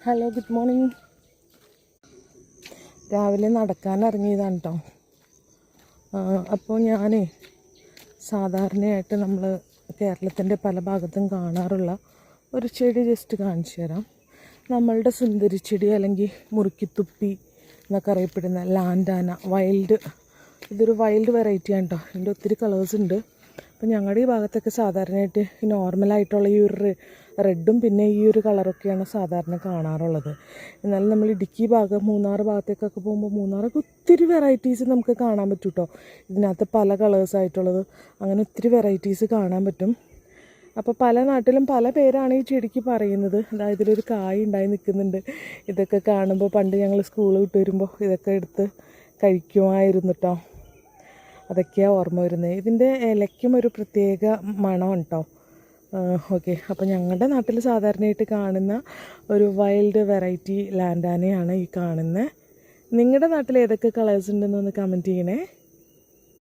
Hello, good morning. രാവിലെ നടക്കാൻ ഇറങ്ങിയതാണ് കേട്ടോ. അപ്പോൾ ഞാൻ സാധാരണയായിട്ട് നമ്മൾ കേരളത്തിൻ്റെ പല ഭാഗത്തും കാണാറുള്ള ഒരു ചെടി ജസ്റ്റ് കാണിച്ചു തരാം. നമ്മളുടെ സുന്ദരിച്ചെടി അല്ലെങ്കിൽ മുറുക്കിത്തുപ്പി എന്നൊക്കെ അറിയപ്പെടുന്ന ലാൻഡാന ഇതൊരു വൈൽഡ് വെറൈറ്റിയാണ് കേട്ടോ. ഇതിൻ്റെ ഒത്തിരി കളേഴ്സ് ഉണ്ട്. അപ്പം ഞങ്ങളുടെ ഈ ഭാഗത്തൊക്കെ സാധാരണയായിട്ട് നോർമലായിട്ടുള്ള ഈ ഒരു റെഡും പിന്നെ ഈ ഒരു കളറൊക്കെയാണ് സാധാരണ കാണാറുള്ളത്. എന്നാലും നമ്മൾ ഇടുക്കി ഭാഗം, മൂന്നാർ ഭാഗത്തേക്കൊക്കെ പോകുമ്പോൾ മൂന്നാറൊക്കെ ഒത്തിരി വെറൈറ്റീസ് നമുക്ക് കാണാൻ പറ്റും കേട്ടോ. ഇതിനകത്ത് പല കളേഴ്സായിട്ടുള്ളത് അങ്ങനെ ഒത്തിരി വെറൈറ്റീസ് കാണാൻ പറ്റും. അപ്പോൾ പല നാട്ടിലും പല പേരാണ് ഈ ചെടിക്ക് പറയുന്നത്. അതായത് ഇതിലൊരു കായ് ഉണ്ടായി നിൽക്കുന്നുണ്ട്. ഇതൊക്കെ കാണുമ്പോൾ പണ്ട് ഞങ്ങൾ സ്കൂൾ വിട്ട് വരുമ്പോൾ ഇതൊക്കെ എടുത്ത് കഴിക്കുമായിരുന്നു കേട്ടോ. അതൊക്കെയാണ് ഓർമ്മ വരുന്നത്. ഇതിൻ്റെ ഇലയ്ക്കും ഒരു പ്രത്യേക മണമാണ് കേട്ടോ. ഓക്കെ, അപ്പോൾ ഞങ്ങളുടെ നാട്ടിൽ സാധാരണയായിട്ട് കാണുന്ന ഒരു വൈൽഡ് വെറൈറ്റി ലാൻഡാനയാണ് ഈ കാണുന്നത്. നിങ്ങളുടെ നാട്ടിൽ ഏതൊക്കെ കളേഴ്സ് ഉണ്ടെന്നൊന്ന് കമൻറ്റ് ചെയ്യണേ.